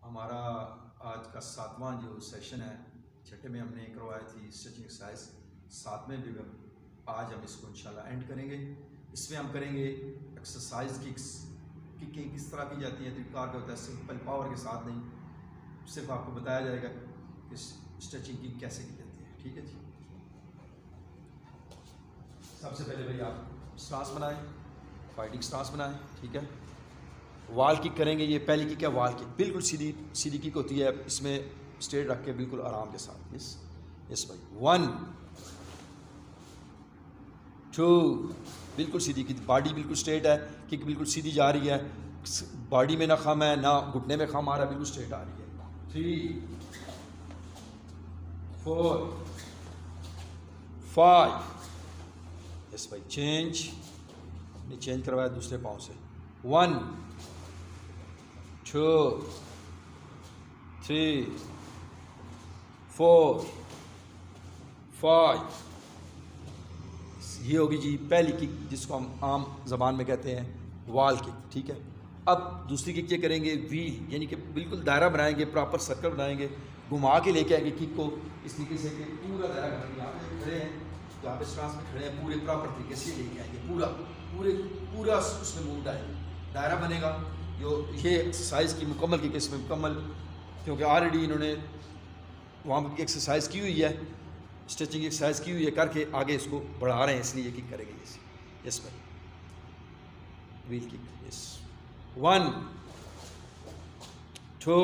हमारा आज का 7वां जो सेशन है, छठे में हमने करवाई थी स्ट्रेचिंग एक्सरसाइज, 7वें भी आज हम इसको इंशाल्लाह एंड करेंगे। इसमें हम करेंगे एक्सरसाइज किकिंग किस तरह की जाती है, तरीका क्या होता है, सिंपल पावर के साथ नहीं, सिर्फ आपको बताया जाएगा कि स्ट्रेचिंग की कैसे की जाती है। ठीक है जी। सबसे पहले भाई आप स्टांस बनाएं, फाइटिंग स्टांस बनाएं। ठीक है, वाल किक करेंगे। ये पहली किक है वाल किक, बिल्कुल सीधी सीधी किक होती है, इसमें स्ट्रेट रख के बिल्कुल आराम के साथ। यस भाई, 1 2, बिल्कुल सीधी किक, बॉडी बिल्कुल स्ट्रेट है, किक बिल्कुल सीधी जा रही है, बॉडी में ना खम है ना घुटने में खम आ रहा है, बिल्कुल स्ट्रेट आ रही है। 3 4 5। यस भाई, चेंज करवाया दूसरे पाँव से। 1 2 3 4 5। ये होगी जी पहली किक, जिसको हम आम ज़बान में कहते हैं वाल किक। ठीक है, अब दूसरी किक ये करेंगे व्हील, यानी कि बिल्कुल दायरा बनाएंगे, प्रॉपर सर्कल बनाएंगे, घुमा के लेके आएंगे किक को इस तरीके से कि पूरा दायरा बनाएंगे। यहाँ पे खड़े हैं, यहाँ पे स्टांस में खड़े हैं, पूरे प्रॉपर तरीके से लेके आएंगे, पूरा उसमें मूवमेंट आएगी, दायरा बनेगा। जो ये एक्सरसाइज की मुकम्मल की किस्म मुकम्मल, क्योंकि ऑलरेडी इन्होंने वहाँ पर एक्सरसाइज की हुई है, स्ट्रेचिंग एक्सरसाइज की हुई है, करके आगे इसको बढ़ा रहे हैं, इसलिए ये किक करेंगे। यस भाई, wheel kick. Yes, 1 2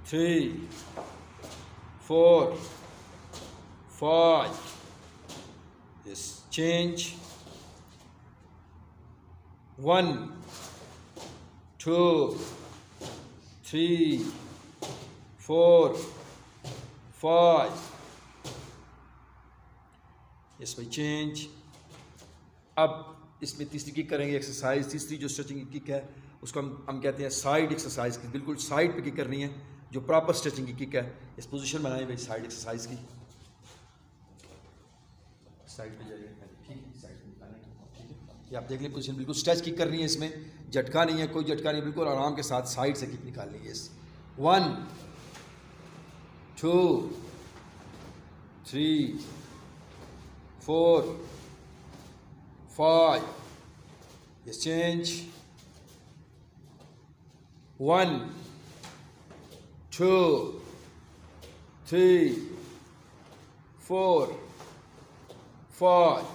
3 4 5। Yes, change. 1 2 3 4 5। Yes भाई, चेंज। अब इसमें तीसरी किक करेंगे एक्सरसाइज। तीसरी जो स्ट्रेचिंग की किक है उसको हम कहते हैं साइड एक्सरसाइज की, बिल्कुल साइड पे किक करनी है, जो प्रॉपर स्ट्रेचिंग की किक है। इस पोजीशन बनाएं भाई साइड एक्सरसाइज की, साइड पे जाइए। ठीक है, साइड पे निकालें। ठीक है, ये आप देख लें पोजीशन, बिल्कुल स्ट्रेच किक करनी है, इसमें झटका नहीं है, कोई झटका नहीं, बिल्कुल आराम के साथ साइड से किक निकालनी है। 1 2 3 4 5। Yes, change. 1 2 3 4 5।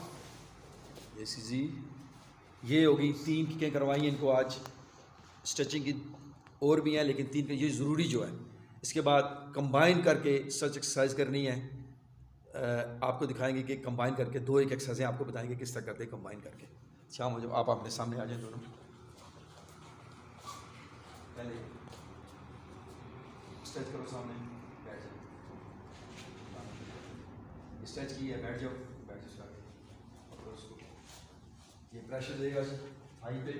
यस जी, ये होगी 3 किकें करवाई हैं इनको आज। स्ट्रेचिंग की और भी हैं, लेकिन 3 के ये ज़रूरी जो है। इसके बाद कंबाइन करके सच एक्सरसाइज करनी है। आपको दिखाएंगे कि कंबाइन करके 2 एक एक्सरसाइजें आपको बताएंगे किस तरह करते हैं कंबाइन करके। शाम हो जाओ, आप अपने सामने आ जाए दोनों। पहले स्ट्रेच करो, सामने बैठ जाओ, स्ट्रेच की है, बैठ जाओ उसको। ये प्रेशर देगा, हाई पे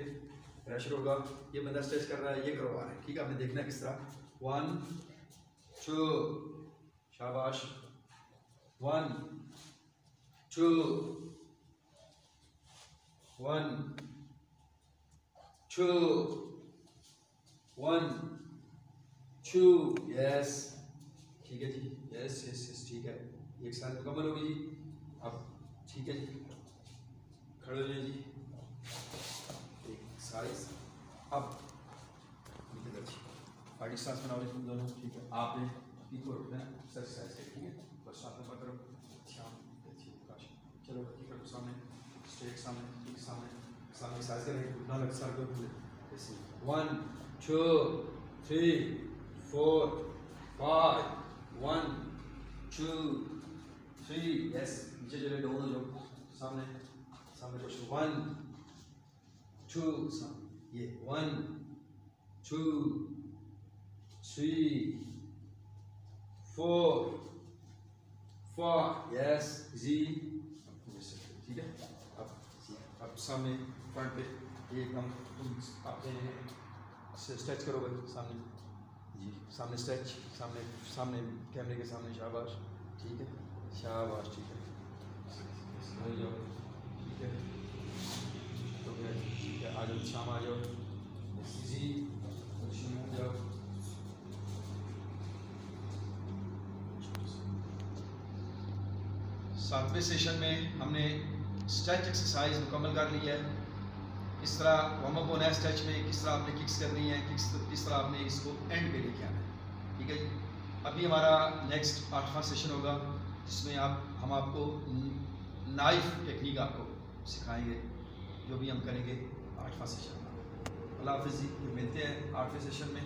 प्रेशर होगा, ये बंदा स्ट्रेच कर रहा है, ये करवा रहा है। ठीक है, आपने देखना है किस तरह। 1 2, शाबाश। 1 2 1 2 1 2। यस, ठीक है जी। यस यस यस, ठीक है, एक साथ मुकम्मल होगी जी। अब ठीक है जी, खड़े हो जाइए जी, एक साइज। अब फाइटिंग स्टांस बनाओ तुम दोनों। ठीक है, आपने किक को रोकना है, एक्सरसाइज है। ठीक है, बस आप ऊपर करो, चलो किक करो, सामने स्ट्रेट, सामने किक, सामने साइज करें, घुटना लग सर को पूरे। 1 2 3 4 5 1 2 3। यस, नीचे चले, डाउन हो जाओ, सामने कुछ। 1 2, ये 1 2 3 4 5। यस जी, ठीक है। अब सामने फ्रंट पे ये एकदम अपने स्ट्रेच करो भाई, सामने जी, सामने स्ट्रेच, सामने कैमरे के सामने। शाबाश, ठीक है, शाबाश, ठीक है, हो जाओ। ठीक है, तो फिर ठीक है, आ जाओ, शाम आ जाओ जी, जाओ। 7वें सेशन में हमने स्ट्रेच एक्सरसाइज मुकम्मल कर लिया है। इस तरह वार्म अप होना है स्ट्रेच में, किस तरह आपने किक्स करनी है, किस तरह आपने इसको एंड पे लेके आना है। ठीक है जी। अभी हमारा नेक्स्ट 8वां सेशन होगा जिसमें हम आपको नाइफ टेक्निक आपको सिखाएंगे, जो भी हम करेंगे 8वां सेशन में। अल्लाह हाफ़िज़ जी, फिर मिलते हैं 8वें सेशन में।